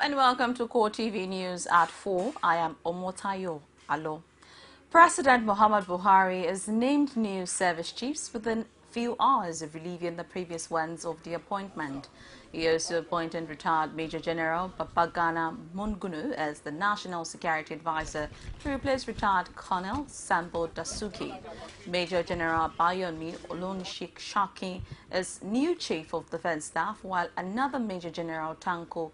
and welcome to CoreTV News at 4. I am Omotayo Alo. President Muhammad Buhari has named new service chiefs within few hours of relieving the previous ones of the appointment. He also appointed retired Major General Babagana Mungunu as the National Security Advisor to replace retired Colonel Sambo Dasuki. Major General Bayomi Olonishik-Shaki is new Chief of Defense Staff, while another Major General Tanko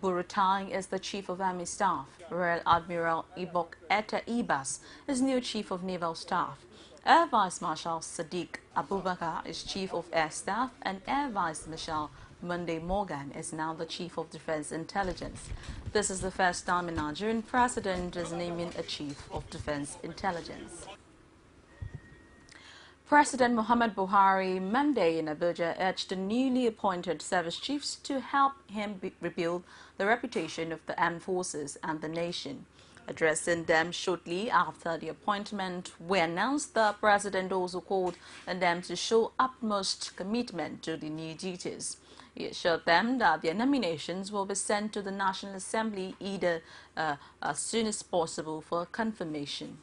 Buratai is the Chief of Army Staff. Rear Admiral Ibok Eta Ibas is new Chief of Naval Staff. Air Vice Marshal Sadiq Abubakar is Chief of Air Staff, and Air Vice Marshal Monday Morgan is now the Chief of Defense Intelligence. This is the first time a Nigerian president is naming a Chief of Defense Intelligence. President Muhammad Buhari Monday in Abuja urged the newly appointed service chiefs to help him rebuild the reputation of the armed forces and the nation. Addressing them shortly after the appointment were announced, the president also called on them to show utmost commitment to the new duties. He assured them that their nominations will be sent to the National Assembly either as soon as possible for confirmation.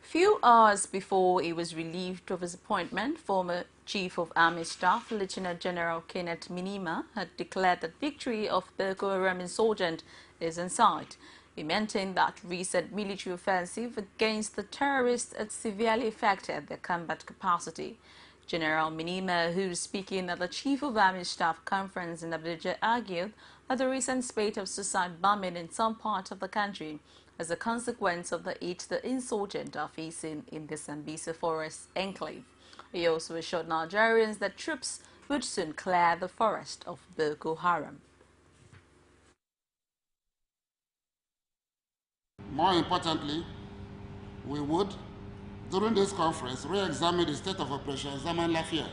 Few hours before he was relieved of his appointment, former Chief of Army Staff Lieutenant General Kenneth Minima had declared that victory of Boko Haram insurgent is in sight. He maintained that recent military offensive against the terrorists had severely affected their combat capacity. General Minima, who was speaking at the Chief of Army Staff conference in Abuja, argued that the recent spate of suicide bombing in some parts of the country as a consequence of the heat the insurgents are facing in the Sambisa forest enclave. He also assured Nigerians that troops would soon clear the forest of Boko Haram. More importantly, we would, during this conference, re-examine the state of Operation Zaman Lafia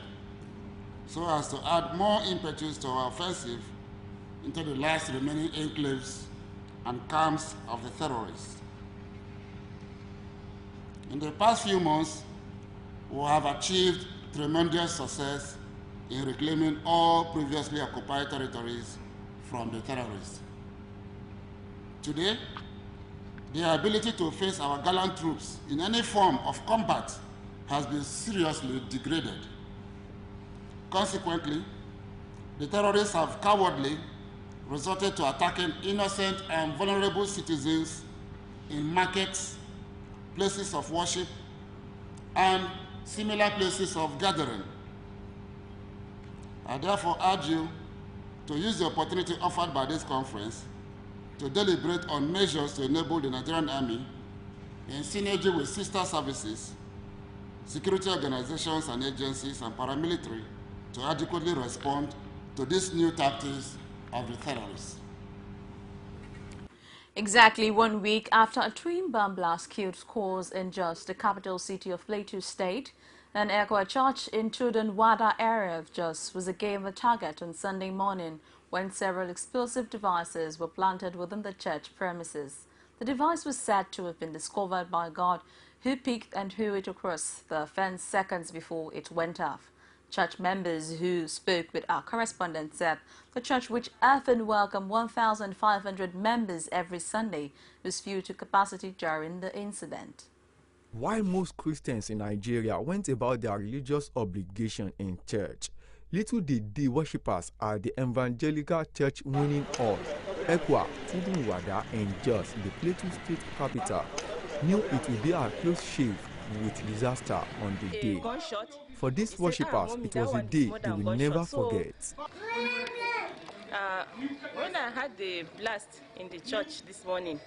so as to add more impetus to our offensive into the last remaining enclaves and camps of the terrorists. In the past few months, we have achieved tremendous success in reclaiming all previously occupied territories from the terrorists. Today, the ability to face our gallant troops in any form of combat has been seriously degraded. Consequently, the terrorists have cowardly resorted to attacking innocent and vulnerable citizens in markets, places of worship, and similar places of gathering. I therefore urge you to use the opportunity offered by this conference to deliberate on measures to enable the Nigerian Army, in synergy with sister services, security organizations and agencies, and paramilitary, to adequately respond to these new tactics of the terrorists. Exactly 1 week after a twin bomb blast killed scores in just the capital city of Plateau State, an Ekwa church in Tudunwada area of Jos was again the target on Sunday morning when several explosive devices were planted within the church premises. The device was said to have been discovered by God, who picked and threw it across the fence seconds before it went off. Church members who spoke with our correspondent said the church, which often welcomed 1,500 members every Sunday, was filled to capacity during the incident. While most Christians in Nigeria went about their religious obligation in church, little did the worshippers at the evangelical church winning hall, Ekwa, Tudunwada, and Jos, the Plateau State capital, knew it would be a close shave with disaster on the day. For these worshippers, it was a day they will never forget. When I had the blast in the church this morning,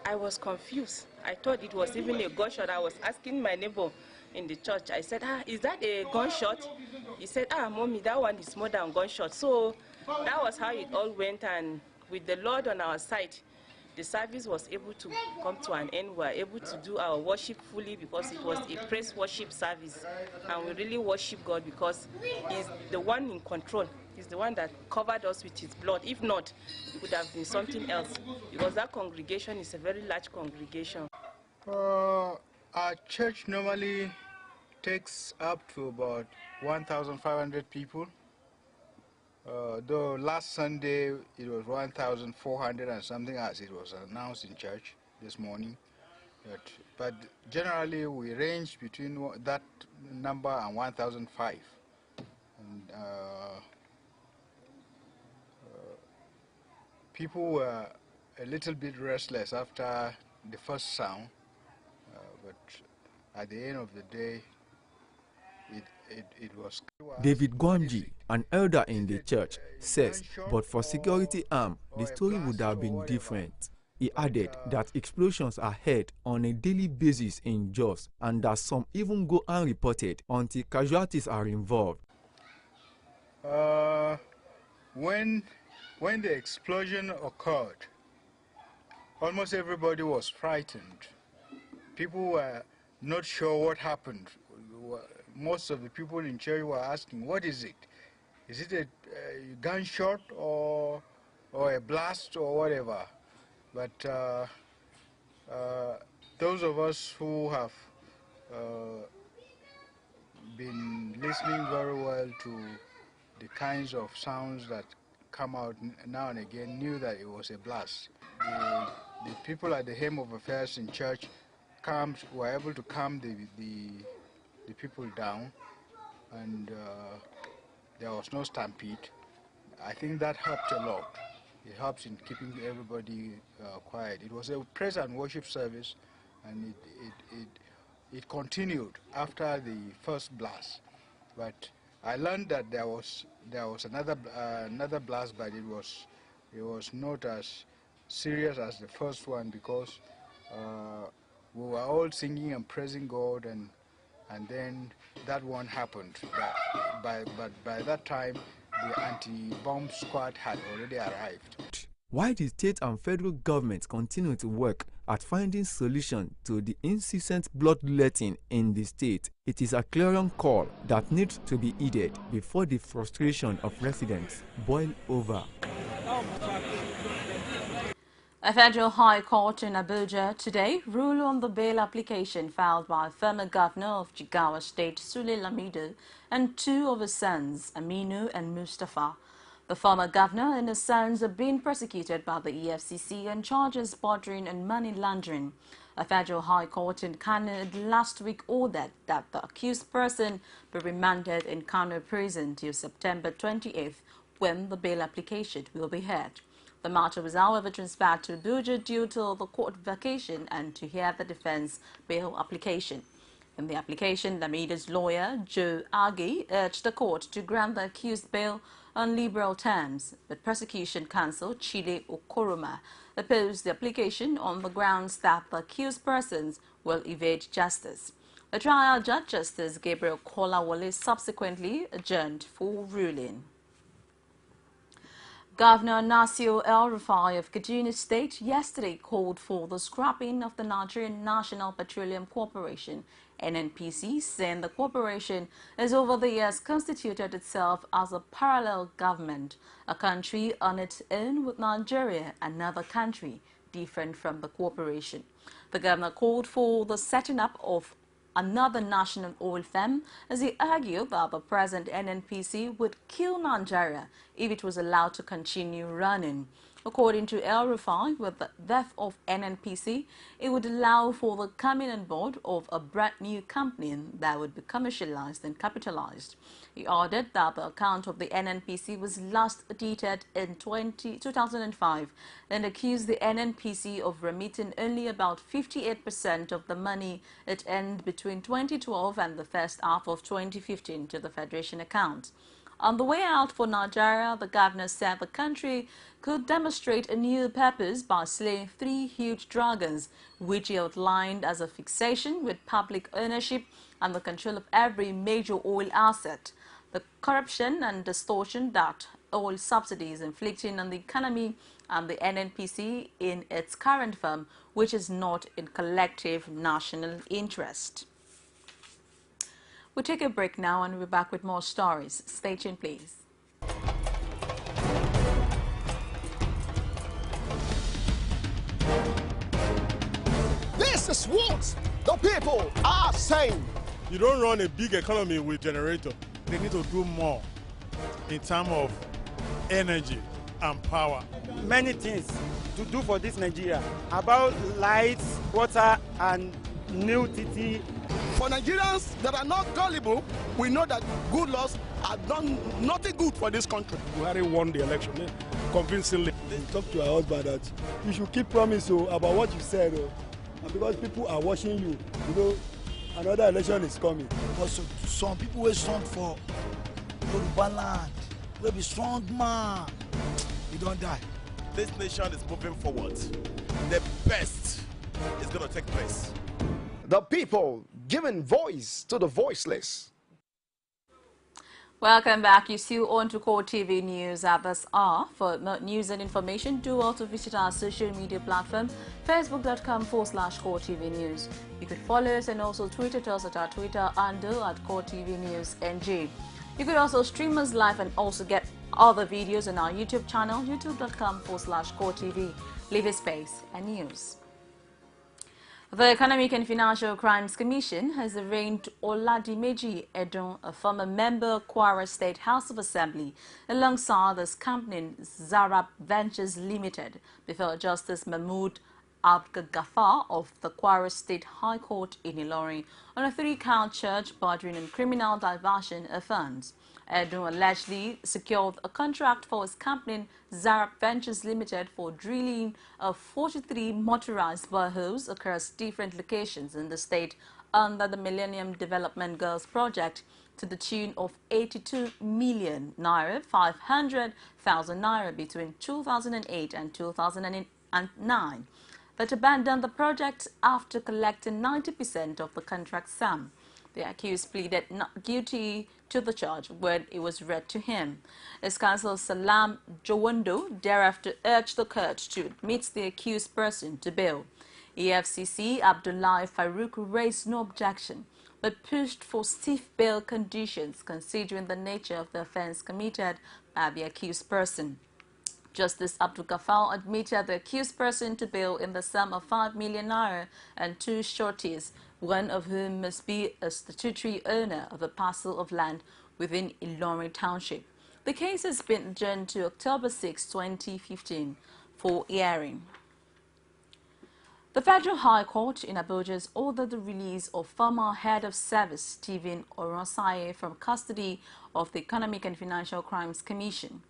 I was confused. I thought it was even a gunshot. I was asking my neighbor in the church. I said, is that a gunshot? He said, Mommy, that one is more than gunshot. So that was how it all went, and with the Lord on our side, the service was able to come to an end. We were able to do our worship fully because it was a praise worship service. And we really worship God because He's the one in control. He's the one that covered us with His blood. If not, it would have been something else because that congregation is a very large congregation. Our church normally takes up to about 1,500 people. Though last Sunday it was 1,400 and something as it was announced in church this morning. But generally we range between that number and 1,005. And people were a little bit restless after the first sound, but at the end of the day, it was. David Gwanji, an elder in the church, says, but for security arm, the story would have been different. He added that explosions are heard on a daily basis in Jos and that some even go unreported until casualties are involved. When the explosion occurred, almost everybody was frightened. People were not sure what happened. Most of the people in church were asking, what is it? Is it a gunshot or a blast or whatever? But those of us who have been listening very well to the kinds of sounds that come out now and again knew that it was a blast. The people at the Home of Affairs in church were able to calm the people down, and there was no stampede. I think that helped a lot. It helps in keeping everybody quiet. It was a praise and worship service, and it continued after the first blast. But I learned that there was another blast, but it was not as serious as the first one, because we were all singing and praising God, and then that one happened. But by that time, the anti-bomb squad had already arrived. Why the state and federal governments continue to work at finding solutions to the incessant bloodletting in the state, it is a clarion call that needs to be heeded before the frustration of residents boil over. A federal high court in Abuja today ruled on the bail application filed by former governor of Jigawa State, Sule Lamido, and two of his sons, Aminu and Mustafa. The former governor and his sons are being prosecuted by the EFCC on charges bordering on money laundering. A federal high court in Kano last week ordered that the accused person be remanded in Kano prison till September 28th, when the bail application will be heard. The matter was, however, transferred to Abuja due to the court vacation and to hear the defense bail application. In the application, Lamido's lawyer, Joe Agi, urged the court to grant the accused bail on liberal terms, but prosecution counsel Chile Okoroma opposed the application on the grounds that the accused persons will evade justice. The trial judge, Justice Gabriel Kolawole, subsequently adjourned for ruling. Governor Nasir El-Rufai of Kaduna State yesterday called for the scrapping of the Nigerian National Petroleum Corporation, NNPC, saying the corporation has over the years constituted itself as a parallel government, a country on its own with Nigeria, another country different from the corporation. The governor called for the setting up of another national oil firm, as he argued that the present NNPC would kill Nigeria if it was allowed to continue running. According to El-Rufai, with the death of NNPC, it would allow for the coming on board of a brand new company that would be commercialized and capitalized. He added that the account of the NNPC was last audited in 2005 and accused the NNPC of remitting only about 58% of the money it earned between 2012 and the first half of 2015 to the Federation account. On the way out for Nigeria, the governor said the country could demonstrate a new purpose by slaying 3 huge dragons, which he outlined as a fixation with public ownership and the control of every major oil asset, the corruption and distortion that oil subsidies inflicting on the economy, and the NNPC in its current form, which is not in collective national interest. We'll take a break now and we'll be back with more stories. Stay tuned, please. This is what the people are saying. You don't run a big economy with generator. They need to do more in terms of energy, and power. Many things to do for this Nigeria about lights, water, and new TT. For Nigerians that are not gullible, we know that good laws have done nothing good for this country. Buhari won the election convincingly. Talk to our husband that you should keep promise about what you said, and because people are watching you, you know, another election is coming. Because some people will stand for Yoruba land, will be strong man, you don't die. This nation is moving forward. The best is going to take place. The people giving voice to the voiceless. Welcome back. You still on to CoreTV News at this hour. For more news and information, do also visit our social media platform, facebook.com/CoreTV News. You could follow us and also tweet at us at our Twitter handle at CoreTV News NG. You could also stream us live and also get other videos on our YouTube channel, youtube.com/CoreTV. Leave a space and news. The Economic and Financial Crimes Commission has arraigned Oladimeji Edun, a former member Kwara State House of Assembly, alongside his company Zarab Ventures Limited, before Justice Mahmood Abdul-Ghaffar of the Kwara State High Court in Ilorin on a 3-count charge bordering on criminal diversion of funds. Edun allegedly secured a contract for his company Zarab Ventures Limited for drilling of 43 motorized boreholes across different locations in the state under the Millennium Development Goals project to the tune of 82 million naira, 500,000 naira between 2008 and 2009, but abandoned the project after collecting 90% of the contract sum. The accused pleaded not guilty to the charge when it was read to him. His counsel Salam Jawando thereafter urged the court to admit the accused person to bail. EFCC Abdullahi Farouk raised no objection, but pushed for stiff bail conditions considering the nature of the offense committed by the accused person. Justice Abdul-Ghaffar admitted the accused person to bail in the sum of 5 million naira and 2 sureties, one of whom must be a statutory owner of a parcel of land within Ilorin Township. The case has been adjourned to October 6, 2015 for hearing. The Federal High Court in Abuja has ordered the release of former Head of Service Stephen Oronsaye from custody of the Economic and Financial Crimes Commission.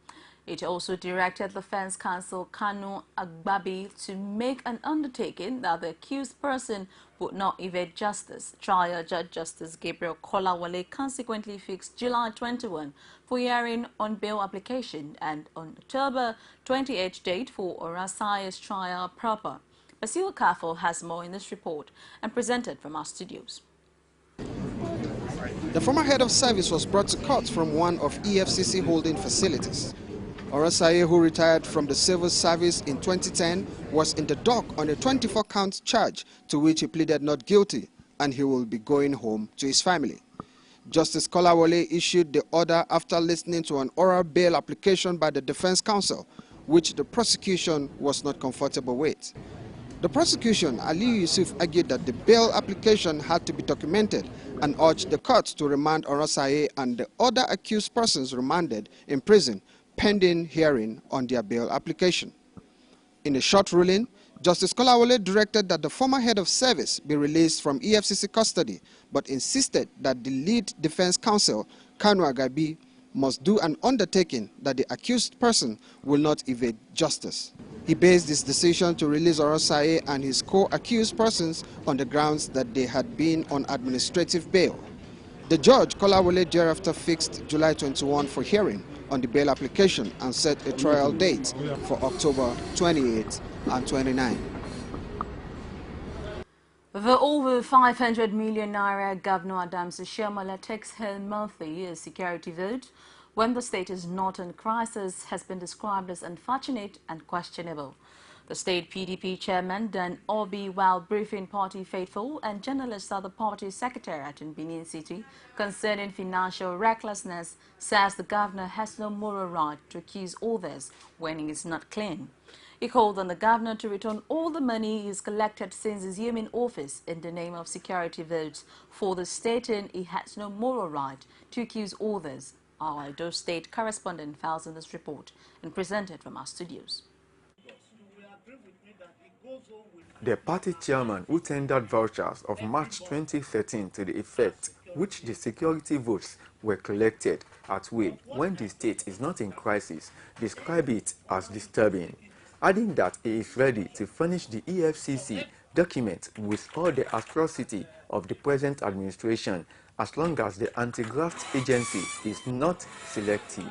It also directed the Defense Counsel Kanu Agbabi to make an undertaking that the accused person would not evade justice. Trial Judge Justice Gabriel Kolawole consequently fixed July 21 for hearing on bail application and on October 28 date for Oronsaye's trial proper. Basil Kafo has more in this report and presented from our studios. The former head of service was brought to court from one of EFCC holding facilities. Oronsaye, who retired from the civil service in 2010, was in the dock on a 24-count charge to which he pleaded not guilty, and he will be going home to his family. Justice Kolawole issued the order after listening to an oral bail application by the defense counsel, which the prosecution was not comfortable with. The prosecution, Ali Yusuf, argued that the bail application had to be documented and urged the court to remand Oronsaye and the other accused persons remanded in prison pending hearing on their bail application. In a short ruling, Justice Kolawole directed that the former head of service be released from EFCC custody, but insisted that the lead defense counsel, Kanu Agabi, must do an undertaking that the accused person will not evade justice. He based his decision to release Oronsaye and his co-accused persons on the grounds that they had been on administrative bail. The judge, Kolawole, thereafter fixed July 21 for hearing on the bail application and set a trial date for October 28 and 29. The over 500 million naira Governor Adams Oshiomhole takes home monthly as security vote when the state is not in crisis has been described as unfortunate and questionable. The state PDP chairman Dan Obi, while briefing party faithful and journalists at the party secretariat in Benin City concerning financial recklessness, says the governor has no moral right to accuse others when he is not clean. He called on the governor to return all the money he has collected since assuming office in the name of security votes, for the stating he has no moral right to accuse others Our Edo State correspondent files in this report and presented from our studios. The party chairman who tendered vouchers of March 2013 to the effect which the security votes were collected at will when the state is not in crisis described it as disturbing, adding that he is ready to furnish the EFCC document with all the atrocity of the present administration as long as the anti-graft agency is not selective.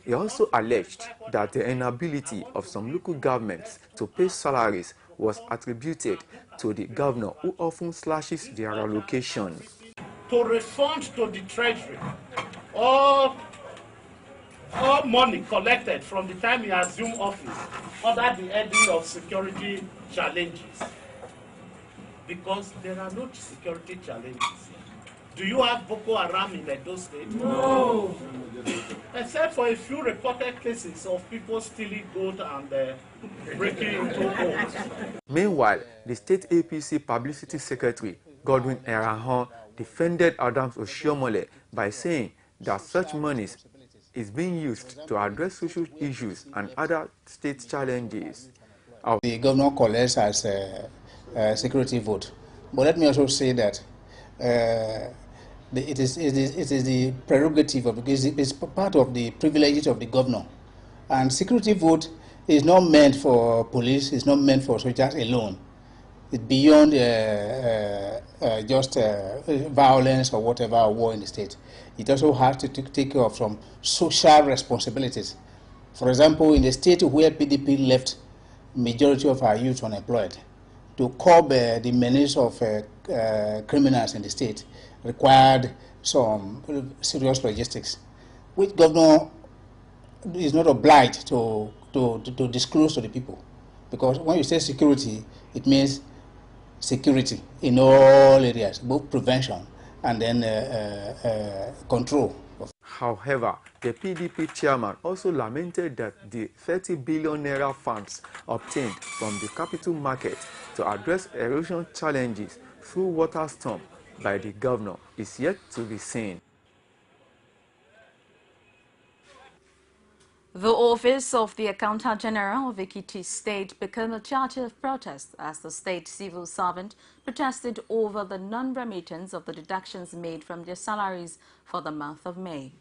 He also alleged that the inability of some local governments to pay salaries was attributed to the governor who often slashes their allocation. To refund to the treasury all money collected from the time he assumed office under the heading of security challenges. Because there are no security challenges. Do you have Boko Haram in Edo State? No. Except for a few reported cases of people stealing gold and breaking into homes. Meanwhile, the state APC publicity secretary, Godwin Erahon, defended Adams Oshiomhole by saying that such monies is being used to address social issues and other state challenges. The governor collects as a security vote. But let me also say that it is the prerogative of, because it's part of the privileges of the governor. And security vote is not meant for police, it's not meant for soldiers alone. It's beyond just violence or whatever, or war in the state. It also has to take care of some social responsibilities. For example, in the state where PDP left majority of our youth unemployed, to curb the menace of criminals in the state required some serious logistics, which governor is not obliged to disclose to the people. Because when you say security, it means security in all areas, both prevention and then control. However, the PDP chairman also lamented that the 30 billion naira funds obtained from the capital market to address erosion challenges through water storm by the governor is yet to be seen. The office of the Accountant General of Ekiti State became a charter of protest as the state civil servant protested over the non-remittance of the deductions made from their salaries for the month of May.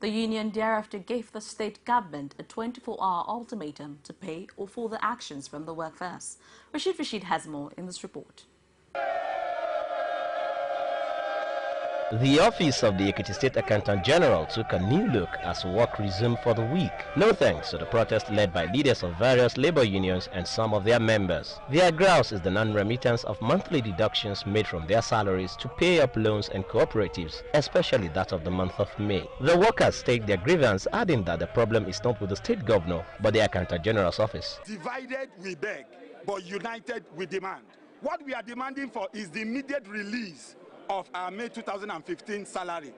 The union thereafter gave the state government a 24-hour ultimatum to pay or further actions from the workforce. Rashid has more in this report. The office of the Ekiti State Accountant General took a new look as work resumed for the week, no thanks to the protest led by leaders of various labor unions and some of their members. Their grouse is the non-remittance of monthly deductions made from their salaries to pay up loans and cooperatives, especially that of the month of May. The workers state their grievance, adding that the problem is not with the state governor, but the Accountant General's office. Divided we beg, but united we demand. What we are demanding for is the immediate release of our May 2015 salary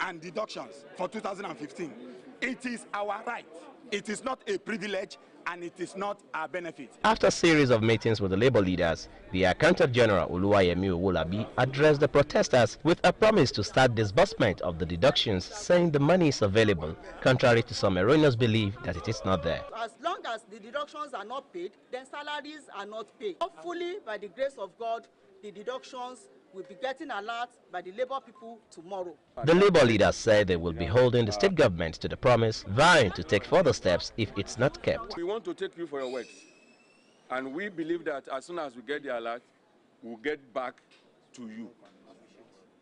and deductions for 2015. It is our right. It is not a privilege and it is not our benefit. After a series of meetings with the labor leaders, the Accountant General Oluwayemi Owolabi addressed the protesters with a promise to start disbursement of the deductions, saying the money is available, contrary to some erroneous belief that it is not there. As long as the deductions are not paid, then salaries are not paid. Hopefully, by the grace of God, the deductions will be getting alert by the labor people tomorrow. The labor leaders said they will be holding the state government to the promise, vowing to take further steps if it's not kept. We want to take you for your words, and we believe that as soon as we get the alert, we'll get back to you.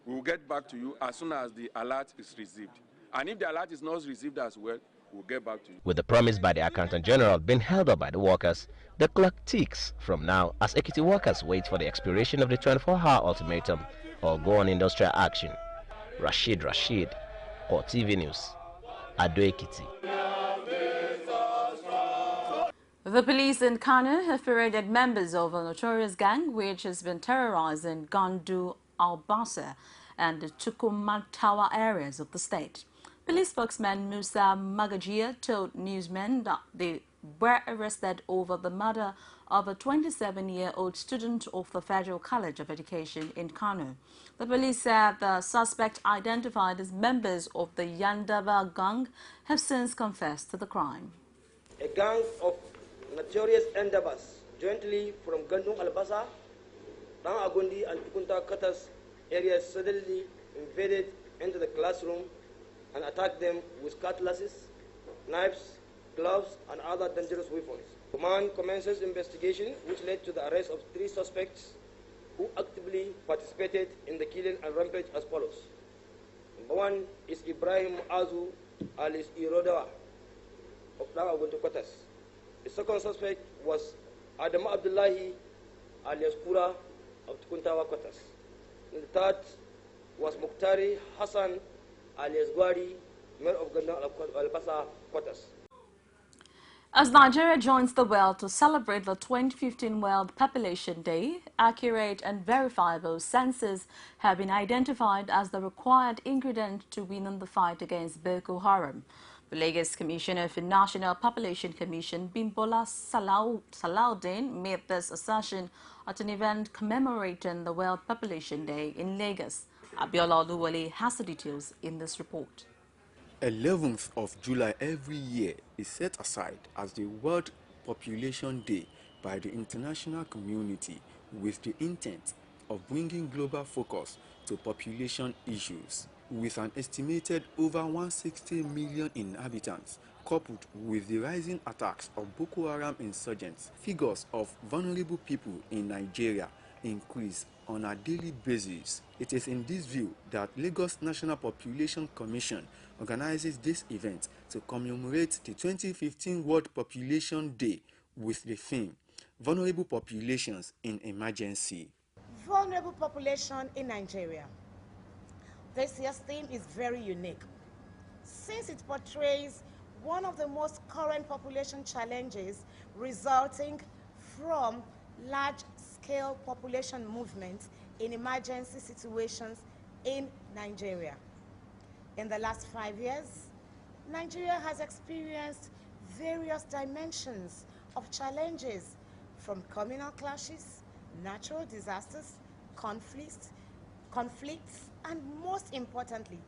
We will get back to you as soon as the alert is received. And if the alert is not received as well, we'll get back to you. With the promise by the Accountant General being held up by the workers, the clock ticks from now as Ekiti workers wait for the expiration of the 24-hour ultimatum or go on industrial action. Rashid, CoreTV News, Ado Ekiti. The police in Kano have paraded members of a notorious gang which has been terrorizing Gandu, Albasa and the Chukwumantawa areas of the state. Police spokesman Musa Magajia told newsmen that the were arrested over the murder of a 27-year-old student of the Federal College of Education in Kano. The police said the suspect, identified as members of the Yandaba gang, have since confessed to the crime. A gang of notorious Yandabas, jointly from Gandung Albasa, Agundi and Tukunta Katas areas, suddenly invaded into the classroom and attacked them with cutlasses, knives, gloves, and other dangerous weapons. Command commences investigation, which led to the arrest of 3 suspects who actively participated in the killing and rampage as follows. Number 1 is Ibrahim Azu alias Irodawa of Aguntu Kotas. The second suspect was Adam Abdullahi alias Kura of Tukuntawa Kotas. And the third was Mukhtari Hassan alias Gwari, mayor of Gandang Albasa Kotas. As Nigeria joins the world to celebrate the 2015 World Population Day, accurate and verifiable census have been identified as the required ingredient to win in the fight against Boko Haram. The Lagos Commissioner for National Population Commission, Bimbola Salaudin, made this assertion at an event commemorating the World Population Day in Lagos. Abiola Oluwole has the details in this report. 11th of July every year is set aside as the World Population Day by the international community with the intent of bringing global focus to population issues. With an estimated over 160 million inhabitants, coupled with the rising attacks of Boko Haram insurgents, figures of vulnerable people in Nigeria increase on a daily basis. It is in this view that Lagos National Population Commission organizes this event to commemorate the 2015 World Population Day with the theme, Vulnerable Populations in Emergency. Vulnerable population in Nigeria. This year's theme is very unique, since it portrays one of the most current population challenges resulting from large-scale population movements in emergency situations in Nigeria. In the last 5 years, Nigeria has experienced various dimensions of challenges, from communal clashes, natural disasters, conflicts, and most importantly,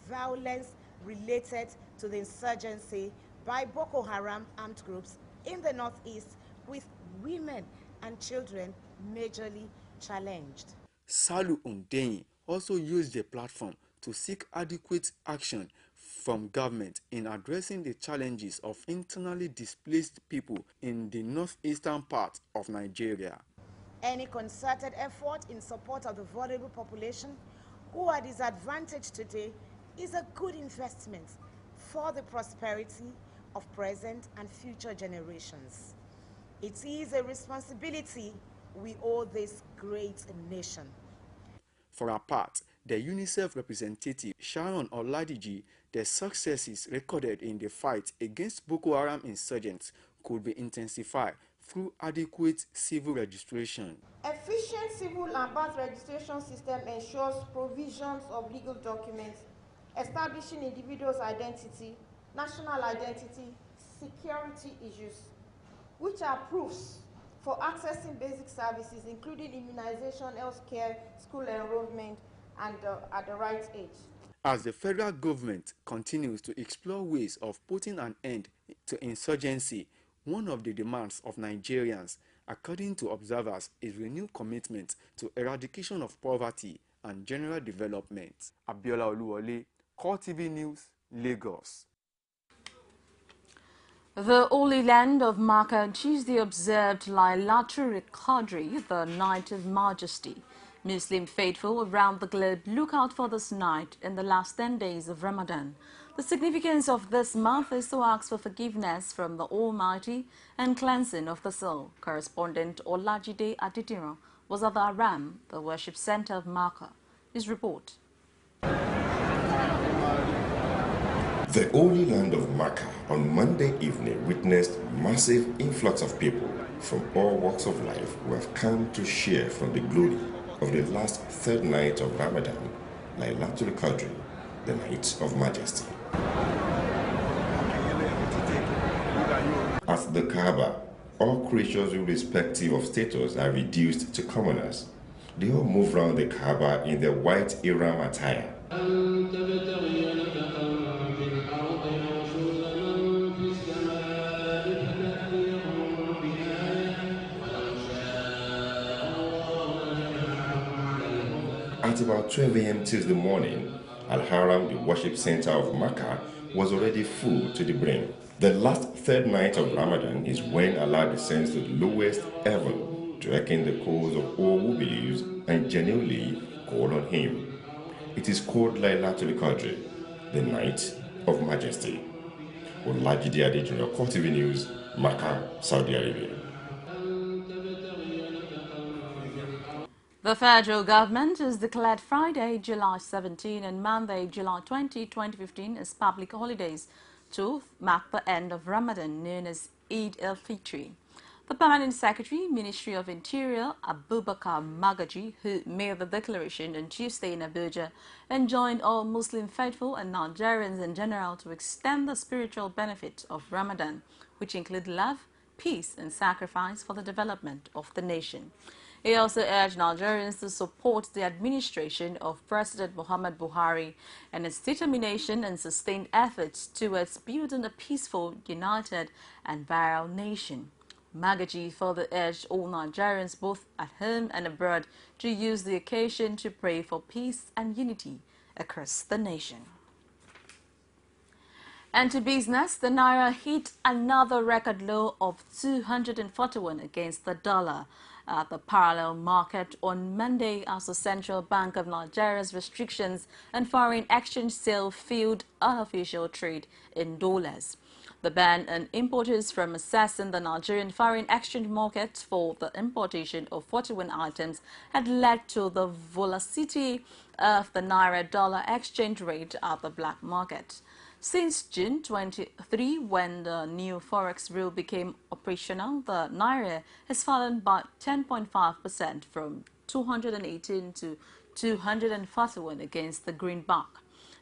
violence related to the insurgency by Boko Haram armed groups in the northeast, with women and children majorly challenged. Salu Undeyin also used the platform to seek adequate action from government in addressing the challenges of internally displaced people in the northeastern part of Nigeria. Any concerted effort in support of the vulnerable population who are disadvantaged today is a good investment for the prosperity of present and future generations. It is a responsibility we owe this great nation. For her part, the UNICEF representative Sharon Oladiji, the successes recorded in the fight against Boko Haram insurgents could be intensified through adequate civil registration. Efficient civil and birth registration system ensures provisions of legal documents establishing individuals' identity, national identity, security issues, which are proofs for accessing basic services, including immunization, health care, school enrollment, and at the right age. As the federal government continues to explore ways of putting an end to insurgency, one of the demands of Nigerians, according to observers, is renewed commitment to eradication of poverty and general development. Abiola Oluwole, CoreTV News, Lagos. The Holy Land of Makkah Tuesday observed Lailatul Qadr, the Night of Majesty. Muslim faithful around the globe look out for this night in the last 10 days of Ramadan. The significance of this month is to ask for forgiveness from the Almighty and cleansing of the soul. Correspondent Olajide Aditiro was at the Haram, the worship center of Makkah. His report. The Holy Land of Makkah on Monday evening witnessed massive influx of people from all walks of life who have come to share from the glory of the last third night of Ramadan, Lailatul Qadr, the Night of Majesty. At the Kaaba, all creatures irrespective of status are reduced to commoners. They all move around the Kaaba in their white Ihram attire. At about 12 a.m. Tuesday morning, Al-Haram, the worship center of Makkah, was already full to the brim. The last third night of Ramadan is when Allah descends to the lowest heaven to echo the calls of all who believe and genuinely call on Him. It is called Laylatul Qadr, the Night of Majesty. Olajide Adejunior, CoreTV News, Makkah, Saudi Arabia. The federal government has declared Friday, July 17 and Monday, July 20, 2015 as public holidays to mark the end of Ramadan, known as Eid al-Fitr. The Permanent Secretary, Ministry of Interior, Abubakar Magaji, who made the declaration on Tuesday in Abuja, enjoined all Muslim faithful and Nigerians in general to extend the spiritual benefits of Ramadan, which include love, peace and sacrifice for the development of the nation. He also urged Nigerians to support the administration of President Muhammad Buhari and its determination and sustained efforts towards building a peaceful, united and virile nation. Magaji further urged all Nigerians both at home and abroad to use the occasion to pray for peace and unity across the nation. And to business, the Naira hit another record low of 241 against the dollar at the parallel market on Monday as the Central Bank of Nigeria's restrictions and foreign exchange sale fueled unofficial trade in dollars. The ban on importers from accessing the Nigerian foreign exchange market for the importation of 41 items had led to the volatility of the Naira-dollar exchange rate at the black market. Since June 23, when the new forex rule became operational, the Naira has fallen by 10.5% from 218 to 241 against the greenback.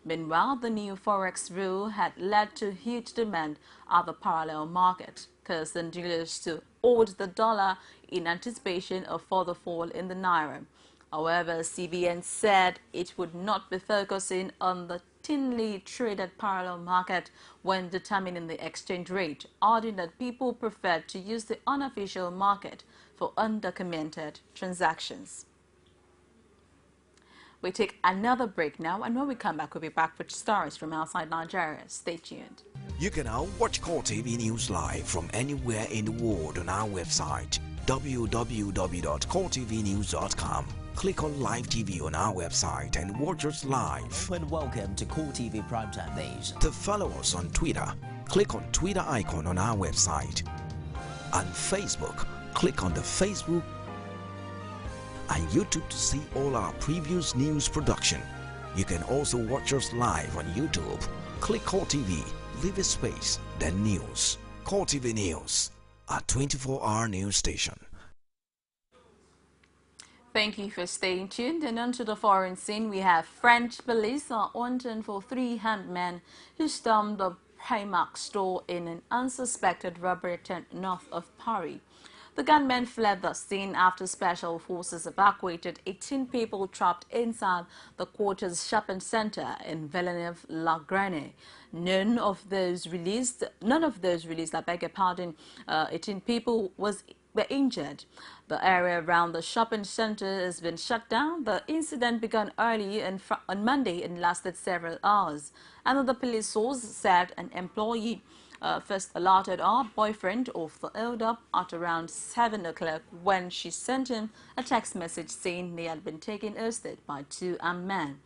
Meanwhile, the new forex rule had led to huge demand at the parallel market, causing dealers to hold the dollar in anticipation of further fall in the Naira. However, CBN said it would not be focusing on the thinly traded parallel market when determining the exchange rate, adding that people preferred to use the unofficial market for undocumented transactions. We take another break now, and when we come back, we'll be back with stories from outside Nigeria. Stay tuned. You can now watch CoreTV News live from anywhere in the world on our website, www.coretvnews.com. Click on Live TV on our website and watch us live. And welcome to CoreTV Primetime News. To follow us on Twitter, click on Twitter icon on our website. On Facebook, click on the Facebook and YouTube to see all our previous news production. You can also watch us live on YouTube. Click CoreTV, leave a space, then News. CoreTV News, a 24-hour news station. Thank you for staying tuned. And onto the foreign scene, we have French police are wanting for 3 armed men who stormed the Primark store in an unsuspected robbery attempt north of Paris. The gunmen fled the scene after special forces evacuated 18 people trapped inside the quarter's shopping center in Villeneuve-la-Garenne. None of those released, 18 people were injured. The area around the shopping center has been shut down. The incident began early on Monday and lasted several hours. Another police source said an employee first alerted her boyfriend of the hold-up at around 7 o'clock when she sent him a text message saying they had been taken hostage by 2 armed men.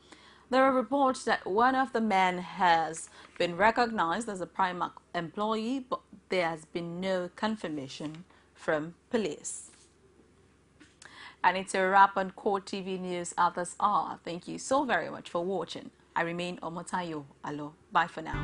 There are reports that one of the men has been recognized as a Primark employee, but there has been no confirmation from police. And it's a wrap on CoreTV News at this hour. Thank you so very much for watching. I remain Omotayo Alo. Bye for now.